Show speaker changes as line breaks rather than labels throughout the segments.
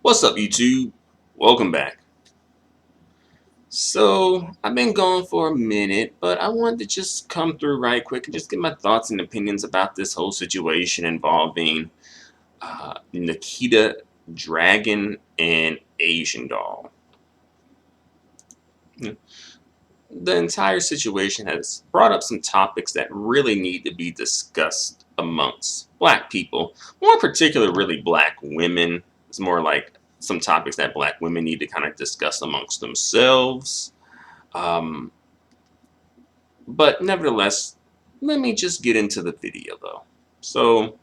What's up, YouTube? Welcome back. So, I've been gone for a minute, but I wanted to just come through right quick and just get my thoughts and opinions about this whole situation involving Nikita, Dragon, and Asian Doll. The entire situation has brought up some topics that really need to be discussed amongst black people, more particular, really black women. It's more like some topics that black women need to kind of discuss amongst themselves. Um, but nevertheless, let me just get into the video though. So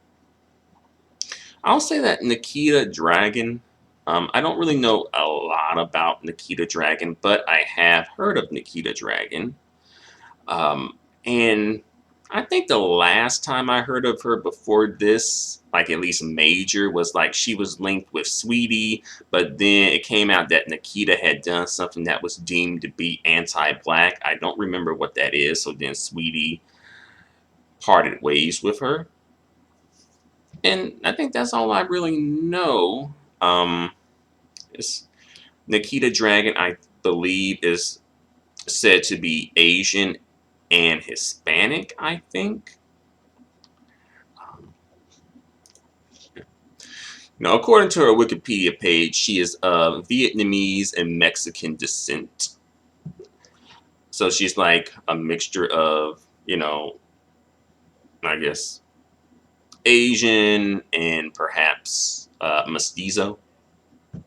I'll say that Nikita Dragun. I don't really know a lot about Nikita Dragun, but I have heard of Nikita Dragun. And I think the last time I heard of her before this, like at least major, was like she was linked with Sweetie, but then it came out that Nikita had done something that was deemed to be anti-black. I don't remember what that is, so then Sweetie parted ways with her. And I think that's all I really know. It's Nikita Dragun, I believe, is said to be Asian and Hispanic, I think. Now, according to her Wikipedia page, she is of Vietnamese and Mexican descent. So she's like a mixture of, I guess, Asian and perhaps mestizo. I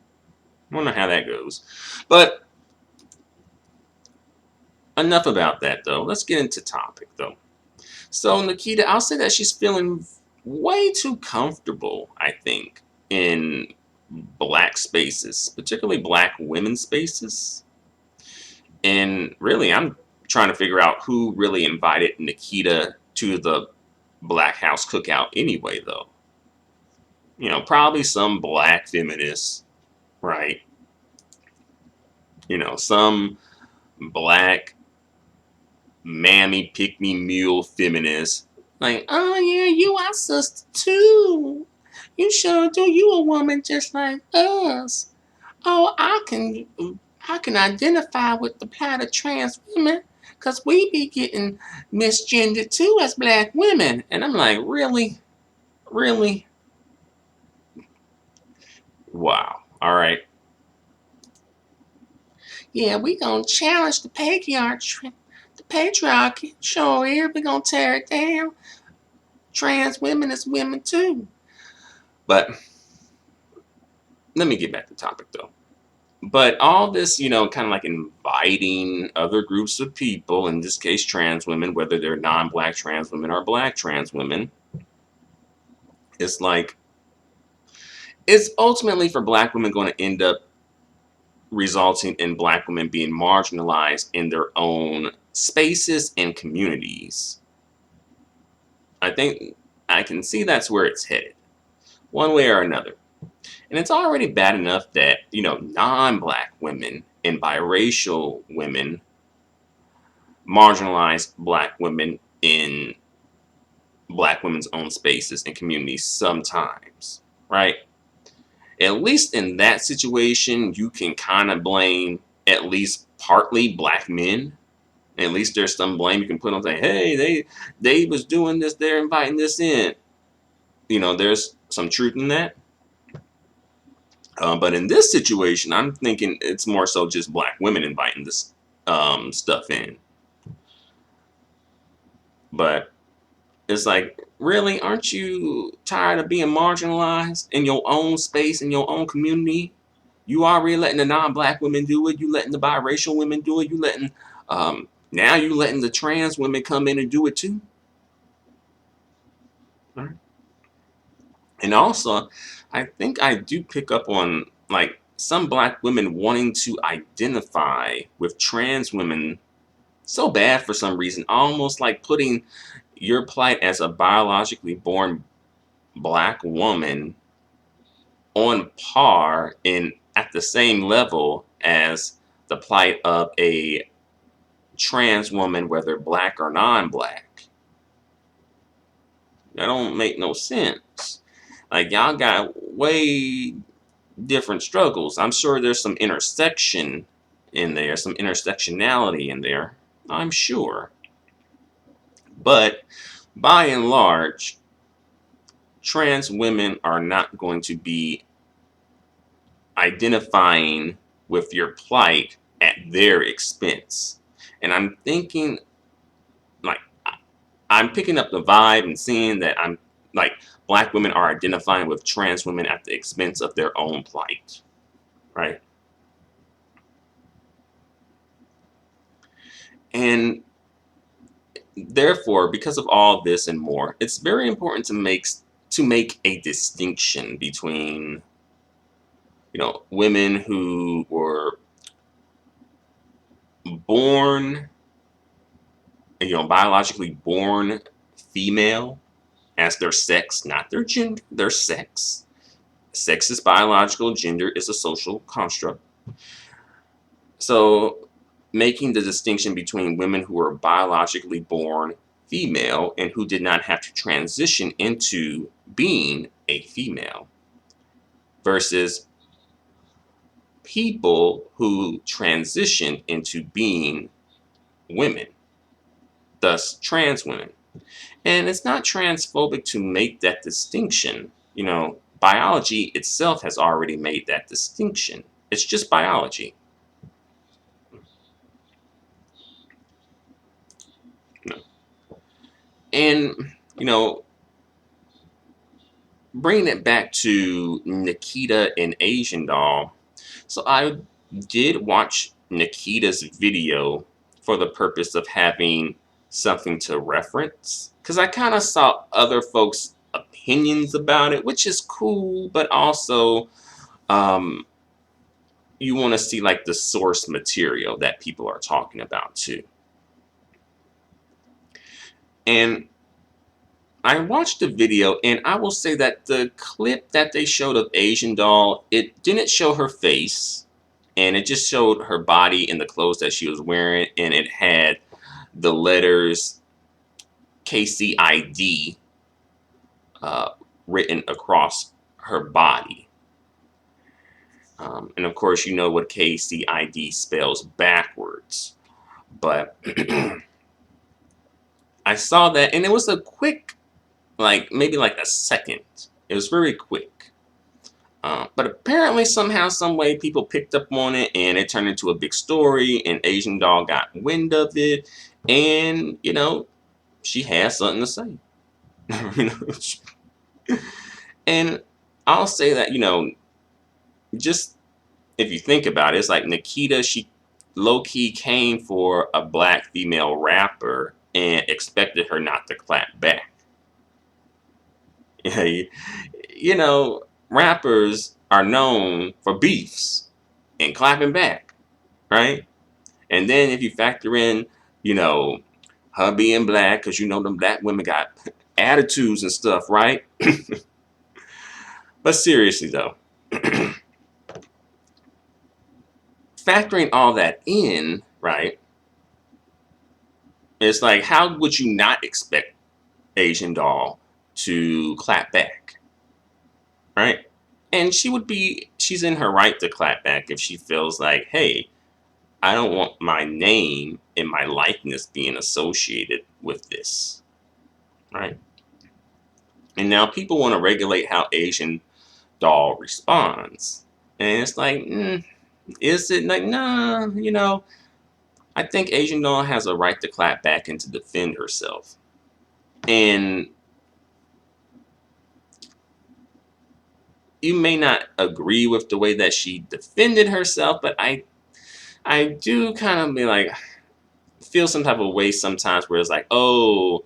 don't know how that goes. But enough about that, though. Let's get into topic, though. So, Nikita, I'll say that she's feeling way too comfortable, I think, in black spaces, particularly black women's spaces. And really, I'm trying to figure out who really invited Nikita to the Black House Cookout anyway, though. Probably some black feminist, right? Some black mammy pick me mule feminist. Like, oh yeah, you our sister too. You sure do. You a woman just like us. Oh, I can identify with the plight of trans women because we be getting misgendered too as black women. And I'm like, really? Really? Wow. All right. Yeah, we gonna challenge the patriarchy. The patriarchy. Sure, here we gonna tear it down. Trans women is women too. But let me get back to topic though. But all this, kind of like inviting other groups of people, in this case trans women, whether they're non-black trans women or black trans women, it's like, it's ultimately for black women going to end up resulting in black women being marginalized in their own spaces and communities. I think I can see that's where it's headed, one way or another. And it's already bad enough that, non-black women and biracial women marginalize black women in black women's own spaces and communities sometimes, right? At least in that situation, you can kind of blame at least partly black men. At least there's some blame you can put on, say, hey, they was doing this, they're inviting this in. There's some truth in that. But in this situation, I'm thinking it's more so just black women inviting this stuff in. But it's like, really, aren't you tired of being marginalized in your own space, in your own community? You already letting the non-black women do it. You letting the biracial women do it. You letting now you letting the trans women come in and do it too. Right. And also, I think I do pick up on like some black women wanting to identify with trans women so bad for some reason, almost like putting your plight as a biologically born black woman on par and at the same level as the plight of a trans woman, whether black or non-black. That don't make no sense. Like, y'all got way different struggles. I'm sure there's some intersection in there, some intersectionality in there, I'm sure. But by and large, trans women are not going to be identifying with your plight at their expense. And I'm thinking, like, I'm picking up the vibe and seeing that I'm like black women are identifying with trans women at the expense of their own plight, right? And therefore, because of all this and more, it's very important to make a distinction between, women who were born, biologically born female as their sex, not their gender, their sex. Sex is biological, gender is a social construct. So, making the distinction between women who were biologically born female and who did not have to transition into being a female versus people who transitioned into being women, thus trans women. And it's not transphobic to make that distinction. Biology itself has already made that distinction. It's just biology. And, bringing it back to Nikita and Asian Doll. So I did watch Nikita's video for the purpose of having something to reference. Because I kind of saw other folks' opinions about it, which is cool, but also you want to see like the source material that people are talking about too. And I watched the video, and I will say that the clip that they showed of Asian Doll, it didn't show her face, and it just showed her body in the clothes that she was wearing, and it had the letters KCID written across her body. And of course, you know what KCID spells backwards. But I saw that, and it was a quick, maybe like a second. It was very quick. But apparently, somehow, some way, people picked up on it, and it turned into a big story, and Asian Doll got wind of it, and, she has something to say. And I'll say that, just if you think about it, it's like Nikita, she low-key came for a black female rapper and expected her not to clap back. Rappers are known for beefs and clapping back, right? And then if you factor in, her being black, because them black women got attitudes and stuff, right? But seriously though, factoring all that in, right? It's like, how would you not expect Asian Doll to clap back, right? And she's in her right to clap back if she feels like, hey, I don't want my name and my likeness being associated with this, right? And now people want to regulate how Asian Doll responds. And it's like, is it like, nah, I think Asian Doll has a right to clap back and to defend herself. And you may not agree with the way that she defended herself, but I do kind of be like, feel some type of way sometimes where it's like, oh,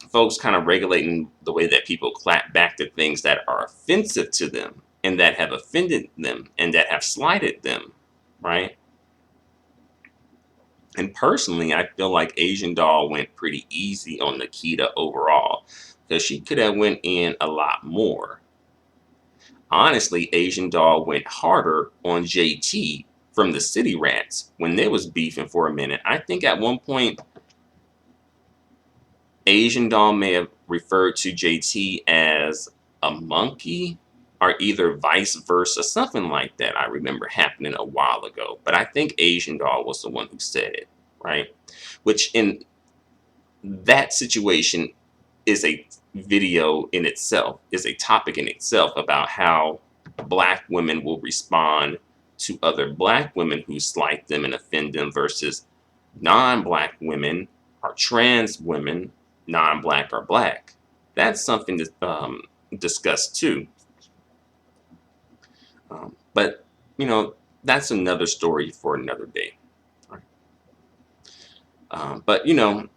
folks kind of regulating the way that people clap back to things that are offensive to them and that have offended them and that have slighted them, right? And personally, I feel like Asian Doll went pretty easy on Nikita overall because she could have went in a lot more. Honestly, Asian Doll went harder on JT from the City Rats when they was beefing for a minute. I think at one point, Asian Doll may have referred to JT as a monkey or either vice versa, something like that. I remember happening a while ago, but I think Asian Doll was the one who said it, right? Which in that situation is a video in itself, is a topic in itself about how black women will respond to other black women who slight them and offend them versus non-black women or trans women, non-black or black. That's something to discuss too. But you know, that's another story for another day. Right? But you know,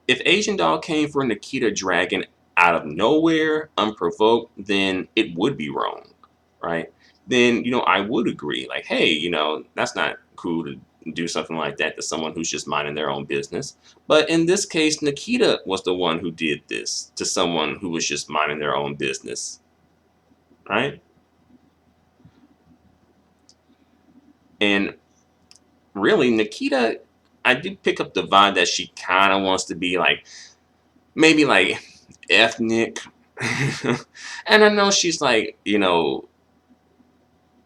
if Asian Doll came for Nikita Dragun out of nowhere, unprovoked, then it would be wrong, right? Then, you know, I would agree. Like, hey, you know, that's not cool to do something like that to someone who's just minding their own business. But in this case, Nikita was the one who did this to someone who was just minding their own business, right? And really, Nikita, I did pick up the vibe that she kind of wants to be like, maybe like ethnic. And I know she's like, you know,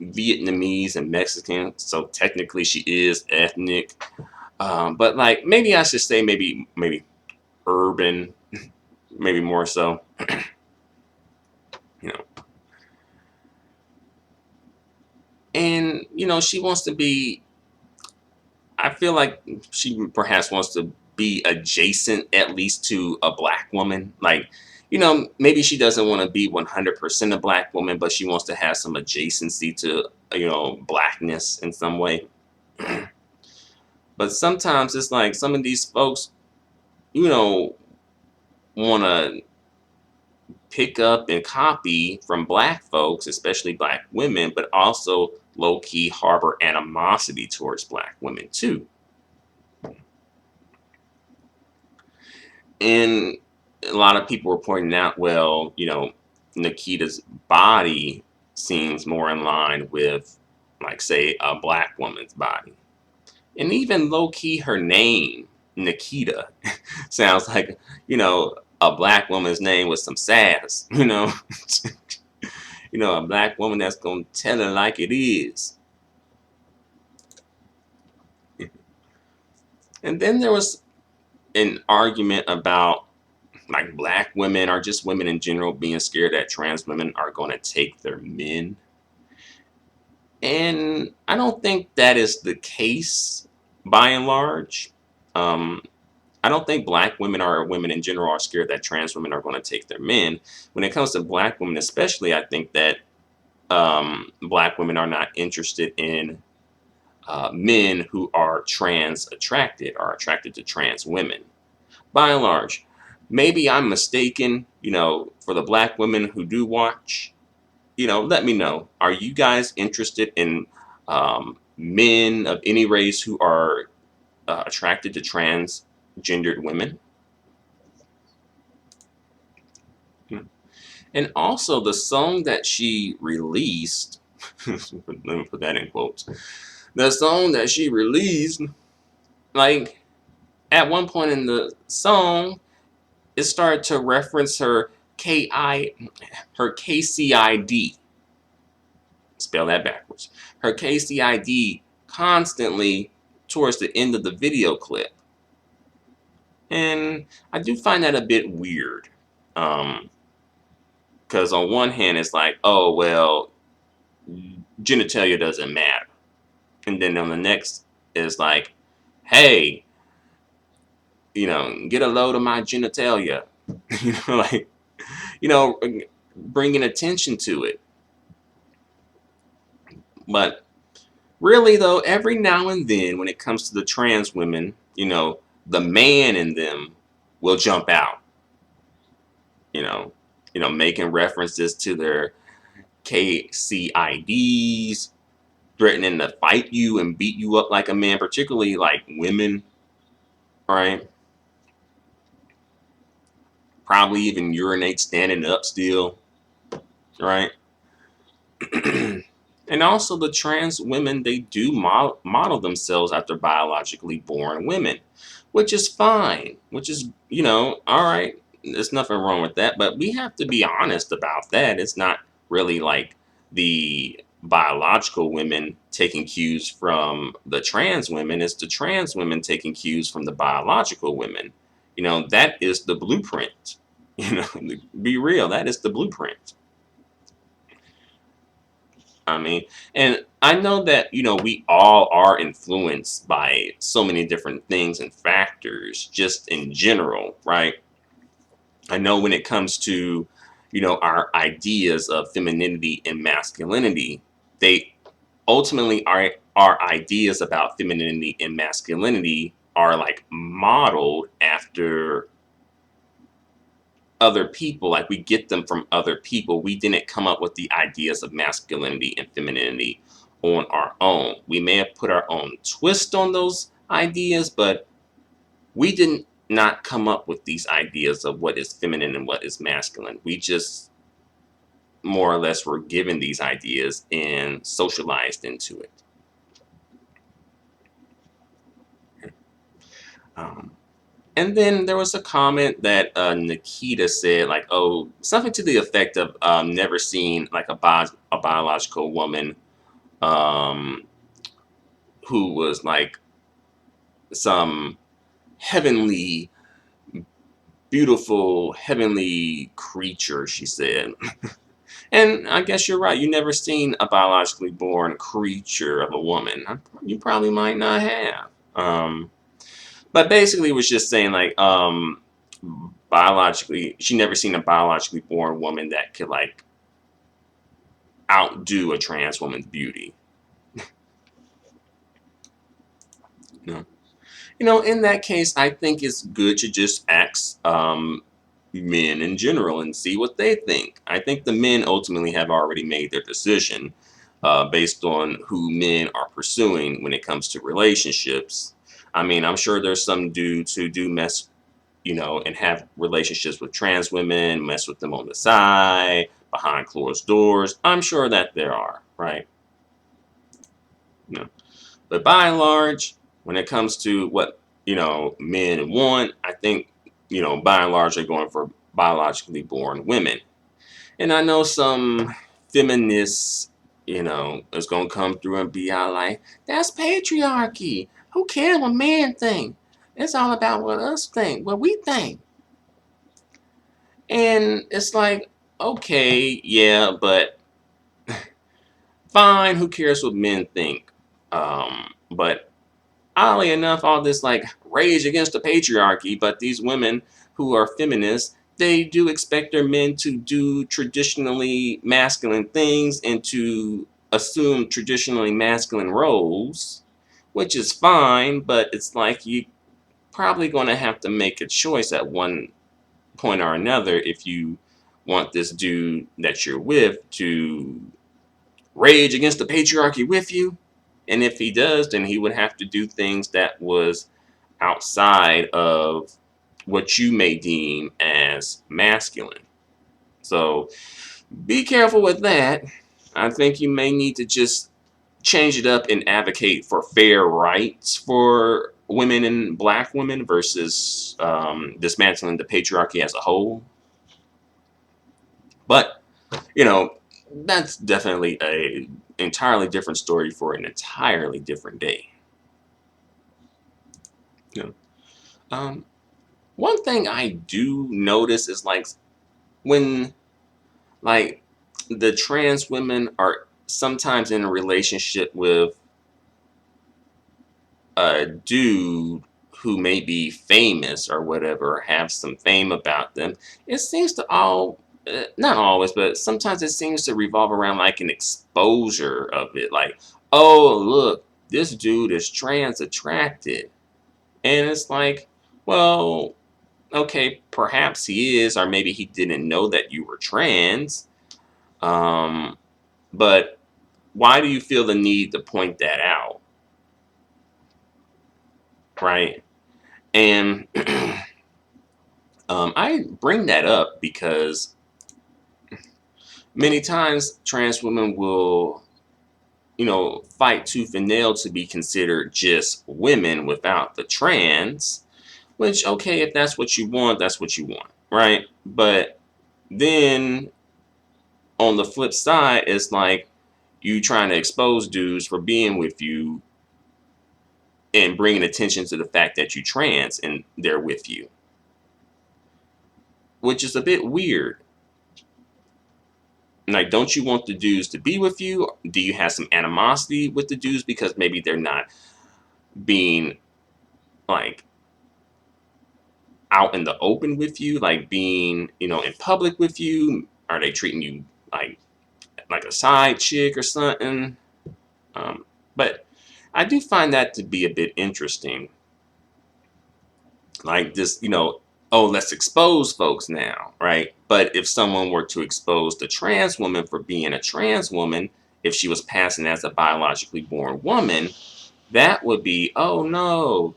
Vietnamese and Mexican, so technically she is ethnic. But like maybe I should say maybe urban, maybe more so. You know, and you know she wants to be. I feel like she perhaps wants to be adjacent at least to a black woman. Like, you know, maybe she doesn't want to be 100% a black woman, but she wants to have some adjacency to, you know, blackness in some way. But sometimes it's like some of these folks, you know, want to pick up and copy from black folks, especially black women, but also low key harbor animosity towards black women too. And a lot of people were pointing out, well, you know, Nikita's body seems more in line with, like, say, a black woman's body. And even low key, her name, Nikita, sounds like, you know, a black woman's name with some sass, you know. You know, a black woman that's gonna tell it like it is. And then there was an argument about like black women or just women in general being scared that trans women are going to take their men. And I don't think that is the case by and large. Um, I don't think black women or women in general are scared that trans women are going to take their men. When it comes to black women, especially, I think that black women are not interested in men who are trans attracted or attracted to trans women. By and large, maybe I'm mistaken, you know, for the black women who do watch, you know, let me know. Are you guys interested in men of any race who are attracted to transgendered women? And also the song that she released, let me put that in quotes. The song that she released, like at one point in the song, it started to reference her KCID. Spell that backwards. Her KCID constantly towards the end of the video clip. And I do find that a bit weird. Because on one hand, it's like, oh, well, genitalia doesn't matter. And then on the next, it's like, hey, you know, get a load of my genitalia. You know, like, you know, bringing attention to it. But really, though, every now and then, when it comes to the trans women, you know, the man in them will jump out. You know, making references to their KCIDs, threatening to fight you and beat you up like a man, particularly like women, right? Probably even urinate standing up still, right? And also the trans women, they do model themselves after biologically born women, which is fine, which is, you know, all right. There's nothing wrong with that, but we have to be honest about that. It's not really like the biological women taking cues from the trans women. It's the trans women taking cues from the biological women. That is the blueprint. Be real, that is the blueprint. I mean, and I know that, we all are influenced by so many different things and factors just in general, right? I know when it comes to, our ideas of femininity and masculinity, they ultimately are our ideas about femininity and masculinity are like modeled after other people. Like, we get them from other people. We didn't come up with the ideas of masculinity and femininity on our own. We may have put our own twist on those ideas, but we didn't not come up with these ideas of what is feminine and what is masculine. We just more or less were given these ideas and socialized into it. Um, and then there was a comment that Nikita said, like, oh, something to the effect of never seen like a biological woman um, who was like some heavenly, beautiful, heavenly creature, she said. And I guess you're right. You never seen a biologically born creature of a woman. You probably might not have. But basically, it was just saying like, biologically, she never seen a biologically born woman that could like outdo a trans woman's beauty. No. In that case, I think it's good to just ask men in general and see what they think. I think the men ultimately have already made their decision based on who men are pursuing when it comes to relationships. I mean, I'm sure there's some dudes who do mess, and have relationships with trans women, mess with them on the side, behind closed doors. I'm sure that there are, right? But by and large, when it comes to what, men want, I think, by and large, they're going for biologically born women. And I know some feminists, is going to come through and be out like, that's patriarchy. Who cares what men think? It's all about what us think, what we think. And it's like, okay, yeah, but fine, who cares what men think? But oddly enough, all this like rage against the patriarchy, but these women who are feminists, they do expect their men to do traditionally masculine things and to assume traditionally masculine roles, which is fine, but it's like you probably going to have to make a choice at one point or another if you want this dude that you're with to rage against the patriarchy with you. And if he does, then he would have to do things that was outside of what you may deem as masculine. So be careful with that. I think you may need to just change it up and advocate for fair rights for women and black women versus dismantling the patriarchy as a whole. But, that's definitely a entirely different story for an entirely different day. You know, um, one thing I do notice is like when like the trans women are sometimes in a relationship with a dude who may be famous or whatever, or have some fame about them, it seems to not always, but sometimes it seems to revolve around like an exposure of it. Like, oh, look, this dude is trans attracted. And it's like, well, okay, perhaps he is, or maybe he didn't know that you were trans. Um, but why do you feel the need to point that out? Right? And I bring that up because many times trans women will, fight tooth and nail to be considered just women without the trans, which, okay, if that's what you want, that's what you want, right? But then on the flip side, it's like you trying to expose dudes for being with you and bringing attention to the fact that you trans and they're with you, which is a bit weird. Like, don't you want the dudes to be with you? Do you have some animosity with the dudes because maybe they're not being like out in the open with you, like being, in public with you? Are they treating you like a side chick or something? But I do find that to be a bit interesting. Like this, oh, let's expose folks now, right? But if someone were to expose the trans woman for being a trans woman, if she was passing as a biologically born woman, that would be, oh no,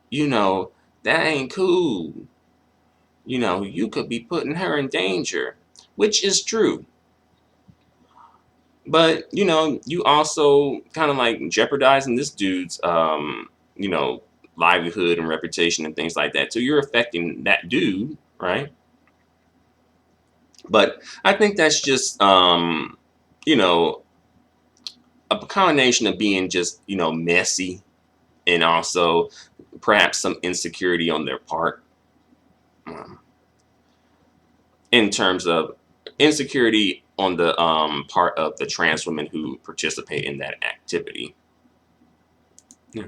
you know, that ain't cool. You could be putting her in danger, which is true. But, you also kind of like jeopardizing this dude's, you know, livelihood and reputation and things like that. So you're affecting that dude, right? But I think that's just, you know, a combination of being just, messy and also perhaps some insecurity on their part, um, in terms of insecurity on the part of the trans women who participate in that activity. Yeah.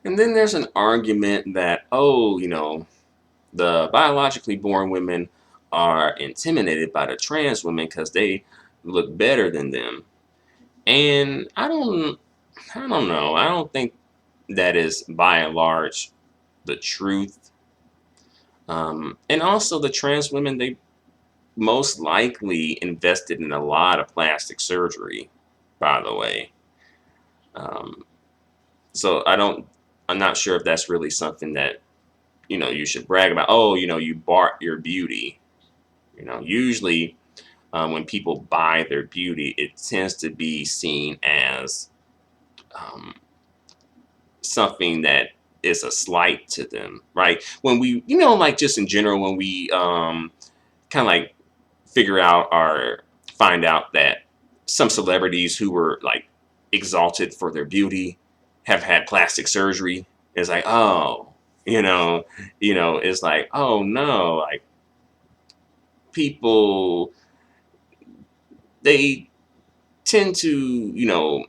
And then there's an argument that, oh, the biologically born women are intimidated by the trans women because they look better than them. And I don't know. I don't think that is by and large the truth. And also the trans women, they most likely invested in a lot of plastic surgery, by the way. Um, so I'm not sure if that's really something that, you should brag about. Oh, you bought your beauty. Usually when people buy their beauty, it tends to be seen as um, something that is a slight to them, right? When we, like just in general, when we kind of like figure out or find out that some celebrities who were like exalted for their beauty have had plastic surgery, it's like, oh, it's like, oh no, like people, they tend to,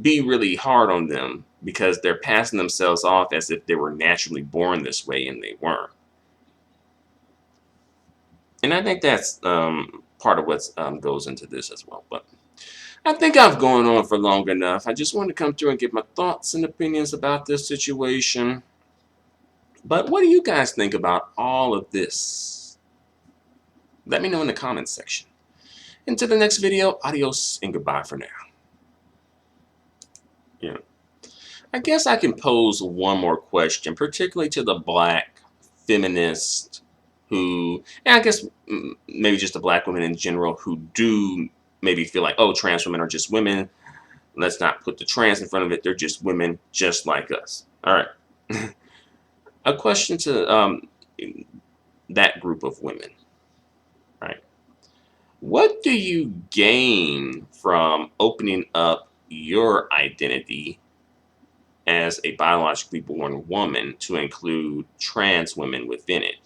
be really hard on them because they're passing themselves off as if they were naturally born this way and they weren't. And I think that's part of what goes into this as well. But I think I've gone on for long enough. I just wanted to come through and give my thoughts and opinions about this situation. But what do you guys think about all of this? Let me know in the comments section. Until the next video, adios and goodbye for now. Yeah. I guess I can pose one more question, particularly to the black feminist who, and I guess maybe just the black women in general who do maybe feel like, oh, trans women are just women. Let's not put the trans in front of it. They're just women just like us. All right. A question to that group of women, right? What do you gain from opening up your identity as a biologically born woman to include trans women within it?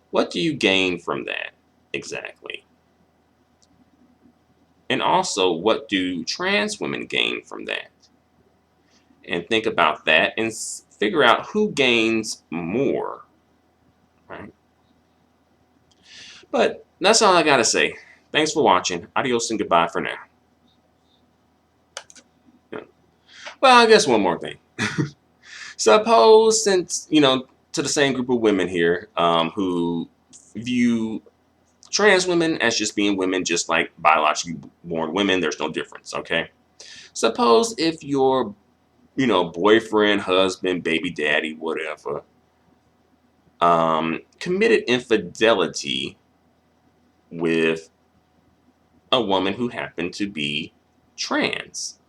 What do you gain from that exactly? And also, what do trans women gain from that? And think about that and figure out who gains more, right? But that's all I gotta say. Thanks for watching. Adios and goodbye for now. Yeah. Well, I guess one more thing. Suppose, since, to the same group of women here who view trans women as just being women, just like biologically born women, there's no difference, okay? Suppose if your, boyfriend, husband, baby daddy, whatever, committed infidelity with a woman who happened to be trans.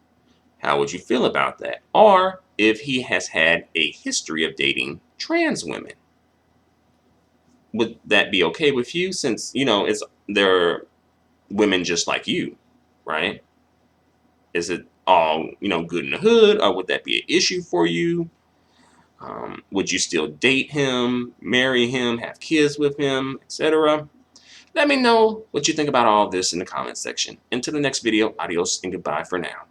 How would you feel about that? Or if he has had a history of dating trans women, would that be okay with you? Since, it's they're, women just like you, right? Is it all, good in the hood, or would that be an issue for you? Would you still date him, marry him, have kids with him, etc.? Let me know what you think about all this in the comment section. Until the next video, adios and goodbye for now.